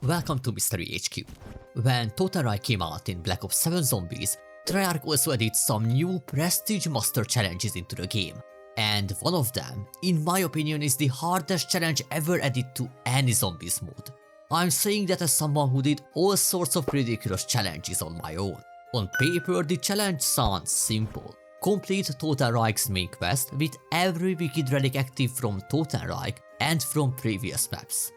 welcome to MysteryHQ. When Totenreich came out in BO7 Zombies, Treyarch also added some new Prestige Master challenges into the game, and one of them, in my opinion, is the hardest challenge ever added to any Zombies mode. I'm saying that as someone who did all sorts of ridiculous challenges on my own. On paper, the challenge sounds simple. Complete Totenreich's main quest with every wicked relic active from Totenreich and from previous maps.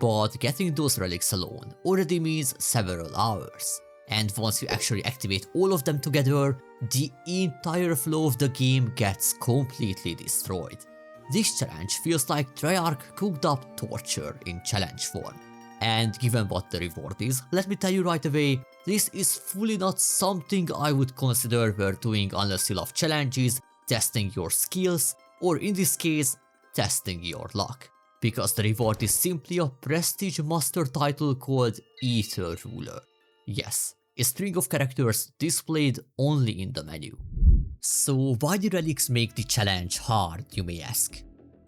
But getting those relics alone already means several hours, and once you actually activate all of them together, the entire flow of the game gets completely destroyed. This challenge feels like Treyarch cooked up torture in challenge form. And given what the reward is, let me tell you right away, this is fully not something I would consider worth doing unless you love challenges, testing your skills, or in this case, testing your luck. Because the reward is simply a Prestige Master title called Aether Ruler. Yes, a string of characters displayed only in the menu. So why do relics make the challenge hard, you may ask?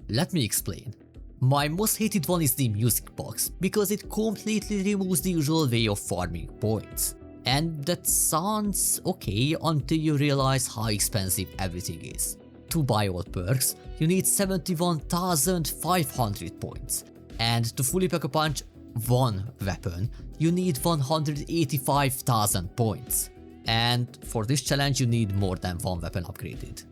Let me explain. My most hated one is the music box, because it completely removes the usual way of farming points. And that sounds okay until you realize how expensive everything is. To buy all perks, you need 71,500 points, and to fully pack a punch one weapon, you need 185,000 points. And for this challenge you need more than one weapon upgraded.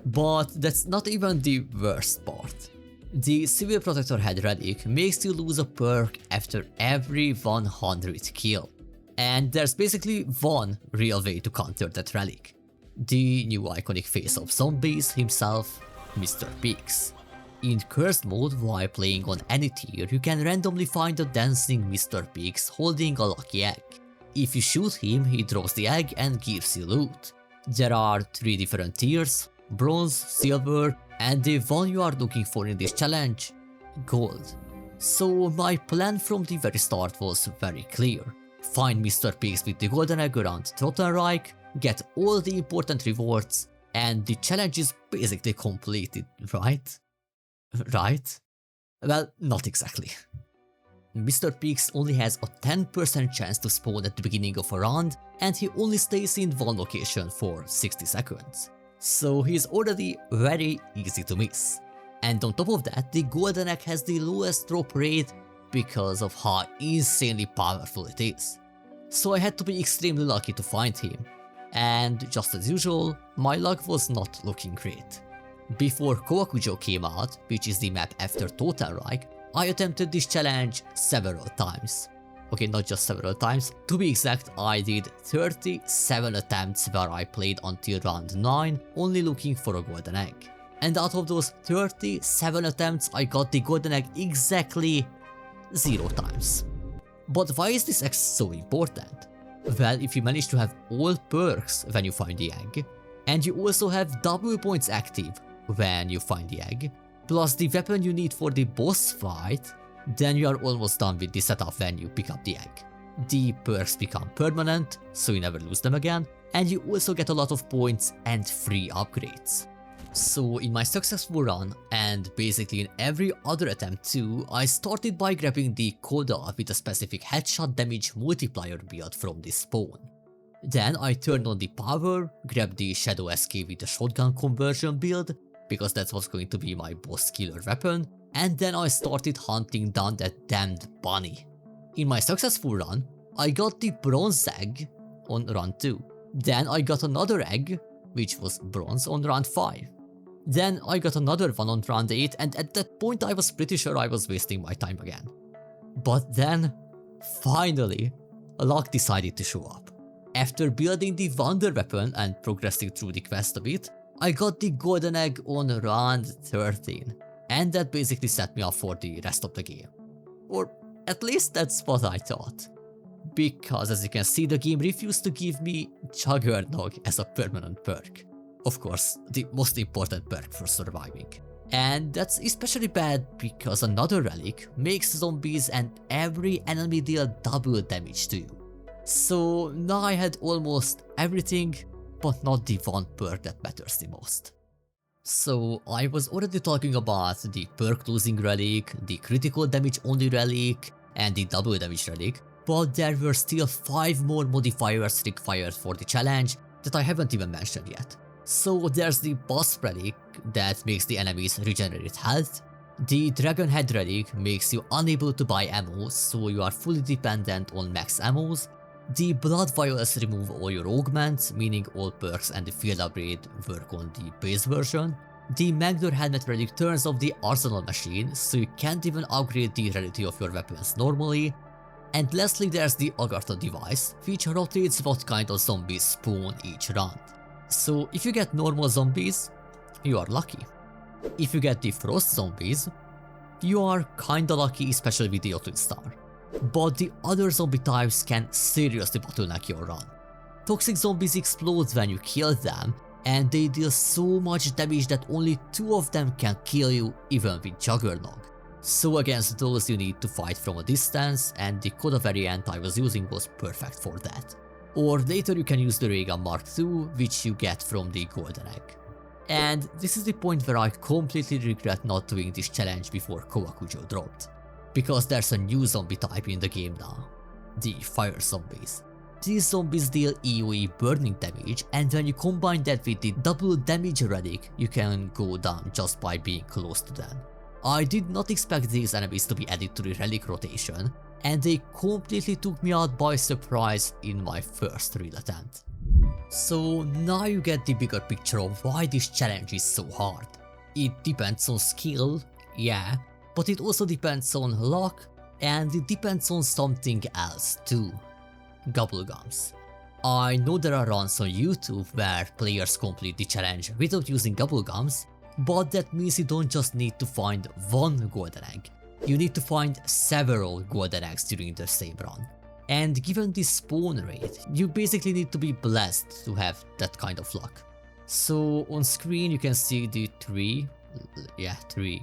But that's not even the worst part. The Civil Protector Head relic makes you lose a perk after every 100 kill. And there's basically one real way to counter that relic. The new iconic face of zombies himself, Mr. Pigs. In cursed mode, while playing on any tier, you can randomly find a dancing Mr. Pigs holding a lucky egg. If you shoot him, he drops the egg and gives you loot. There are 3 different tiers: bronze, silver, and the one you are looking for in this challenge, gold. So my plan from the very start was very clear. Find Mr. Pigs with the golden egg around Totenreich, get all the important rewards, and the challenge is basically completed, right? Right? Well, not exactly. Mr. Pigs only has a 10% chance to spawn at the beginning of a round, and he only stays in one location for 60 seconds. So he's already very easy to miss. And on top of that, the golden egg has the lowest drop rate because of how insanely powerful it is. So I had to be extremely lucky to find him. And just as usual, my luck was not looking great. Before Kowakujo came out, which is the map after Totenreich, I attempted this challenge several times. Okay, not just several times, to be exact, I did 37 attempts where I played until round 9 only looking for a golden egg. And out of those 37 attempts, I got the golden egg exactly 0 times. But why is this X so important? Well, if you manage to have all perks when you find the egg, and you also have double points active when you find the egg, plus the weapon you need for the boss fight, then you are almost done with the setup when you pick up the egg. The perks become permanent, so you never lose them again, and you also get a lot of points and free upgrades. So in my successful run, and basically in every other attempt too, I started by grabbing the Coda with a specific headshot damage multiplier build from this spawn. Then I turned on the power, grabbed the Shadow SK with the shotgun conversion build, because that was going to be my boss killer weapon, and then I started hunting down that damned bunny. In my successful run, I got the bronze egg on run 2. Then I got another egg, which was bronze, on round 5. Then I got another one on round 8, and at that point I was pretty sure I was wasting my time again. But then, finally, luck decided to show up. After building the wonder weapon and progressing through the quest a bit, I got the golden egg on round 13, and that basically set me up for the rest of the game. Or at least that's what I thought. Because as you can see, the game refused to give me Juggernog as a permanent perk. Of course, the most important perk for surviving. And that's especially bad because another relic makes zombies and every enemy deal double damage to you. So now I had almost everything, but not the one perk that matters the most. So I was already talking about the perk losing relic, the critical damage only relic, and the double damage relic, but there were still 5 more modifiers required for the challenge that I haven't even mentioned yet. So there's the boss relic that makes the enemies regenerate health, the dragon head relic makes you unable to buy ammo, so you are fully dependent on max ammos, the blood vials remove all your augments, meaning all perks and the field upgrade work on the base version. The Magdor helmet relic turns off the arsenal machine, so you can't even upgrade the rarity of your weapons normally. And lastly there's the Agartha device, which rotates what kind of zombies spawn each round. So if you get normal zombies, you are lucky. If you get the frost zombies, you are kinda lucky, especially with the Jotun star. But the other zombie types can seriously bottleneck your run. Toxic zombies explode when you kill them, and they deal so much damage that only 2 of them can kill you even with Juggernog. So against those you need to fight from a distance, and the Koda variant I was using was perfect for that. Or later you can use the Ray Gun Mark II, which you get from the Golden Egg. And this is the point where I completely regret not doing this challenge before Kowakujo dropped. Because there's a new zombie type in the game now, the fire zombies. These zombies deal AoE burning damage, and when you combine that with the double damage relic, you can go down just by being close to them. I did not expect these enemies to be added to the relic rotation, and they completely took me out by surprise in my first real attempt. So now you get the bigger picture of why this challenge is so hard. It depends on skill, yeah, but it also depends on luck, and it depends on something else too. Gobblegums. I know there are runs on YouTube where players complete the challenge without using gobblegums, but that means you don't just need to find one golden egg. You need to find several golden eggs during the same run. And given the spawn rate, you basically need to be blessed to have that kind of luck. So on screen you can see the 3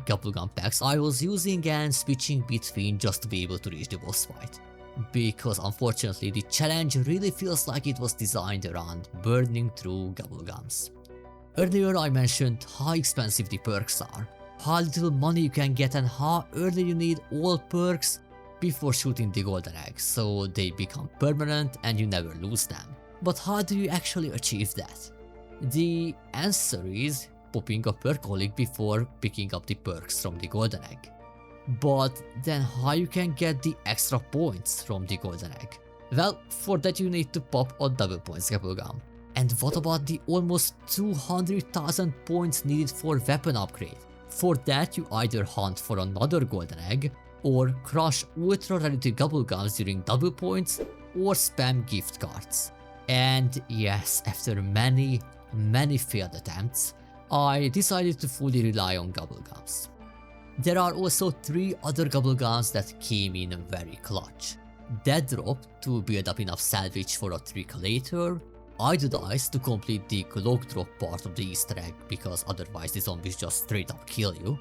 gobblegum packs I was using and switching between just to be able to reach the boss fight. Because unfortunately the challenge really feels like it was designed around burning through gobblegums. Earlier I mentioned how expensive the perks are, how little money you can get and how early you need all perks before shooting the golden egg, so they become permanent and you never lose them. But how do you actually achieve that? The answer is popping a perkaholic before picking up the perks from the golden egg. But then how you can get the extra points from the golden egg? Well, for that you need to pop a double points gobblegum. And what about the almost 200,000 points needed for weapon upgrade? For that you either hunt for another golden egg, or crush ultra rarity gobblegums during double points, or spam gift cards. And yes, after many failed attempts, I decided to fully rely on gobblegums. There are also 3 other gobblegums that came in very clutch. Dead Drop to build up enough salvage for a trick later, Idolize to complete the cloak drop part of the Easter egg because otherwise the zombies just straight up kill you,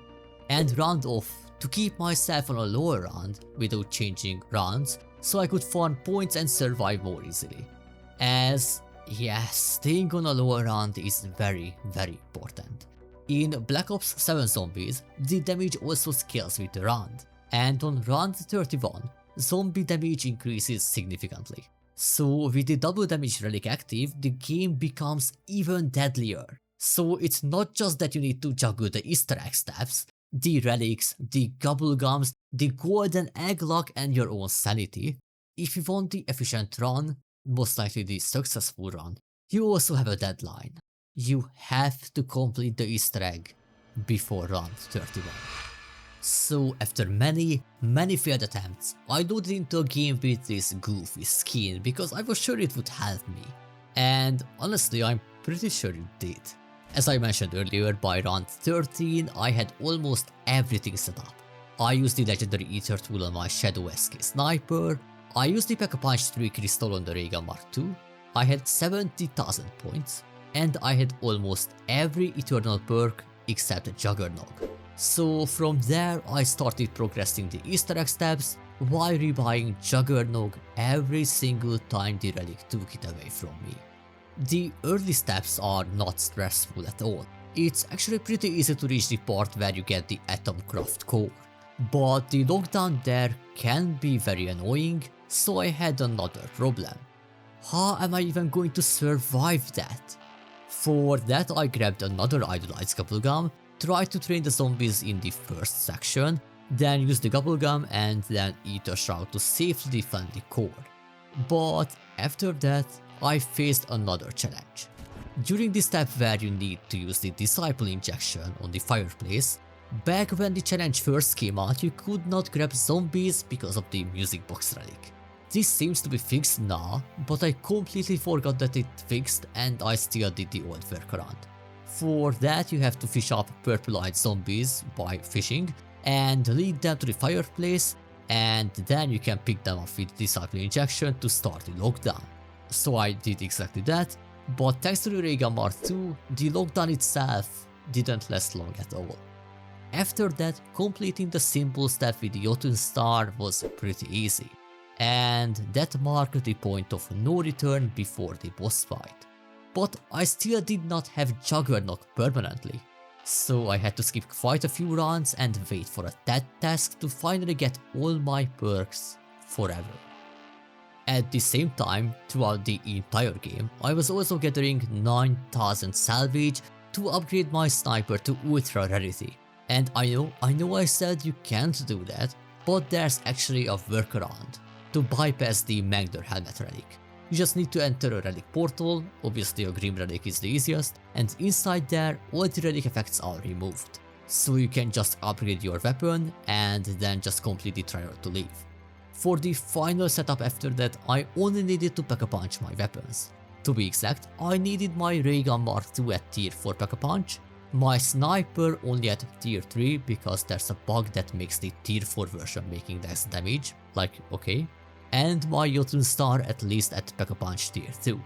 and Round Off to keep myself on a lower round without changing rounds so I could farm points and survive more easily. As yes, staying on a lower round is very important. In Black Ops 7 Zombies, the damage also scales with the round, and on round 31, zombie damage increases significantly. So with the double damage relic active, the game becomes even deadlier. So it's not just that you need to juggle the Easter egg steps, the relics, the gobblegums, the golden egg luck and your own sanity. If you want the efficient run, most likely the successful run, you also have a deadline. You have to complete the Easter egg before round 31. So after many failed attempts, I loaded into a game with this goofy skin because I was sure it would help me. And honestly, I'm pretty sure it did. As I mentioned earlier, by round 13 I had almost everything set up. I used the legendary Aether tool on my Shadow SK sniper, I used the Pack-a-Punch 3 crystal on the Ray Gun Mark II, I had 70,000 points, and I had almost every eternal perk except Juggernog. So from there I started progressing the Easter egg steps while rebuying Juggernog every single time the relic took it away from me. The early steps are not stressful at all. It's actually pretty easy to reach the part where you get the Atomcraft core. But the lockdown there can be very annoying, so I had another problem. How am I even going to survive that? For that I grabbed another idolized bubblegum, tried to train the zombies in the first section, then used the bubblegum and then Aether Shroud to safely defend the core. But after that I faced another challenge. During the step where you need to use the disciple injection on the fireplace, back when the challenge first came out you could not grab zombies because of the music box relic. This seems to be fixed now, but I completely forgot that it fixed and I still did the old workaround. For that you have to fish up purple-eyed zombies by fishing and lead them to the fireplace, and then you can pick them up with disciple injection to start the lockdown. So I did exactly that, but thanks to the Ray Gun Mark II, the lockdown itself didn't last long at all. After that, completing the simple step with the Jotun Star was pretty easy, and that marked the point of no return before the boss fight. But I still did not have Juggernaut permanently, so I had to skip quite a few rounds and wait for that task to finally get all my perks forever. At the same time, throughout the entire game, I was also gathering 9000 salvage to upgrade my sniper to ultra rarity. And I know I said you can't do that, but there's actually a workaround to bypass the Magder helmet relic. You just need to enter a relic portal, obviously a Grim relic is the easiest, and inside there all the relic effects are removed. So you can just upgrade your weapon and then just complete the trial to leave. For the final setup after that, I only needed to Pack-a-Punch my weapons. To be exact, I needed my Ray Gun Mark II at tier 4 Pack-a-Punch, my sniper only at tier 3 because there's a bug that makes the tier 4 version making less damage, like okay, and my Jotun Star at least at Pack-a-Punch tier 2.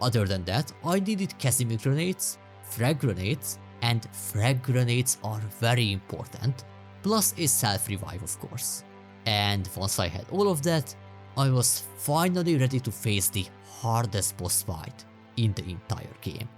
Other than that, I needed Casimir grenades, frag grenades, and frag grenades are very important, plus a self-revive of course. And once I had all of that, I was finally ready to face the hardest boss fight in the entire game.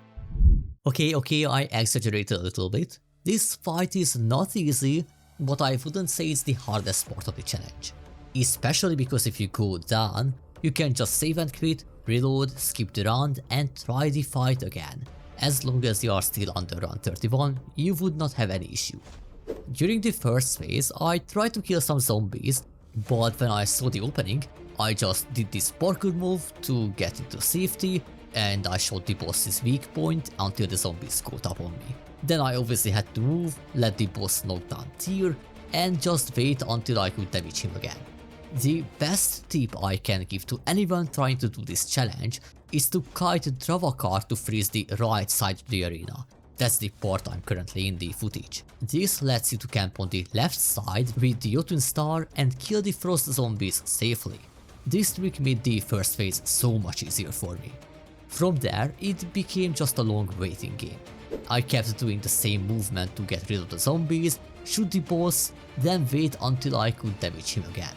Okay, I exaggerated a little bit. This fight is not easy, but I wouldn't say it's the hardest part of the challenge. Especially because if you go down, you can just save and quit, reload, skip the round and try the fight again. As long as you are still under round 31, you would not have any issue. During the first phase, I tried to kill some zombies, but when I saw the opening, I just did this parkour move to get into safety, and I shot the boss's weak point until the zombies caught up on me. Then I obviously had to move, let the boss knock down tier, and just wait until I could damage him again. The best tip I can give to anyone trying to do this challenge is to kite Dravakar to freeze the right side of the arena. That's the part I'm currently in the footage. This lets you to camp on the left side with the Jotun Star and kill the frost zombies safely. This trick made the first phase so much easier for me. From there, it became just a long waiting game. I kept doing the same movement to get rid of the zombies, shoot the boss, then wait until I could damage him again.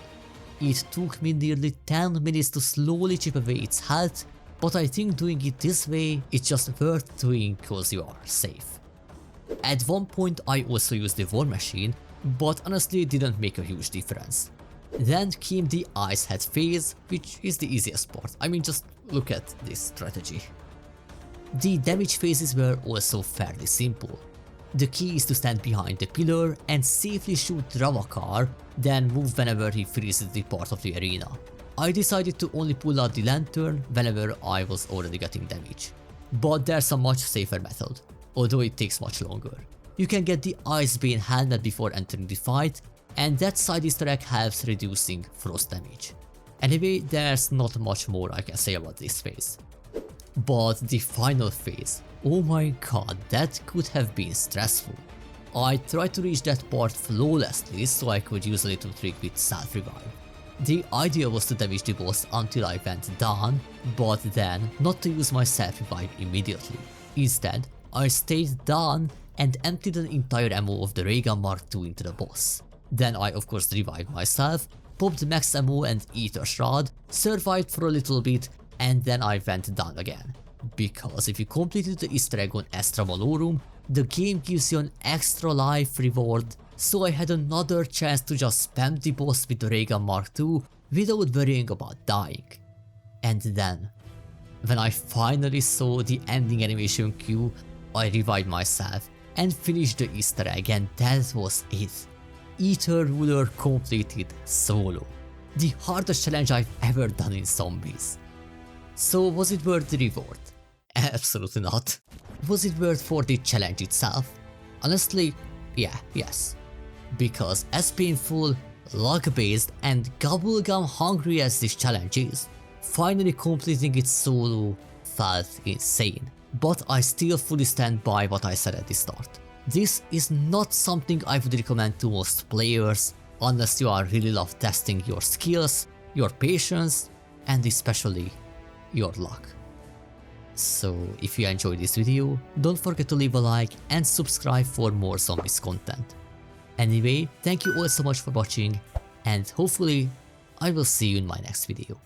It took me nearly 10 minutes to slowly chip away its health, but I think doing it this way is just worth doing cause you are safe. At one point I also used the war machine, but honestly it didn't make a huge difference. Then came the ice head phase, which is the easiest part. I mean, just look at this strategy. The damage phases were also fairly simple. The key is to stand behind the pillar and safely shoot Dravakar, then move whenever he freezes the part of the arena. I decided to only pull out the lantern whenever I was already getting damage. But there's a much safer method, although it takes much longer. You can get the Icebane helmet before entering the fight, and that side Easter egg helps reducing frost damage. Anyway, there's not much more I can say about this phase. But the final phase, oh my god, that could have been stressful. I tried to reach that part flawlessly so I could use a little trick with self-revive. The idea was to damage the boss until I went down, but then not to use my self-revive immediately. Instead, I stayed down and emptied an entire ammo of the Ray Gun Mark II into the boss. Then I of course revived myself, popped max ammo and Aether Shroud, survived for a little bit, and then I went down again. Because if you completed the Easter egg on Astra Malorum, the game gives you an extra life reward, so I had another chance to just spam the boss with the ray gun Mark II without worrying about dying. And then, when I finally saw the ending animation cue, I revived myself and finished the Easter egg, and that was it. Aether Ruler completed solo. The hardest challenge I've ever done in Zombies. So was it worth the reward? Absolutely not. Was it worth for the challenge itself? Honestly, yes. Because as painful, luck-based and bubblegum hungry as this challenge is, finally completing it solo felt insane. But I still fully stand by what I said at the start. This is not something I would recommend to most players unless you are really love testing your skills, your patience, and especially your luck. So if you enjoyed this video, don't forget to leave a like and subscribe for more zombies content. Anyway, thank you all so much for watching, and hopefully I will see you in my next video.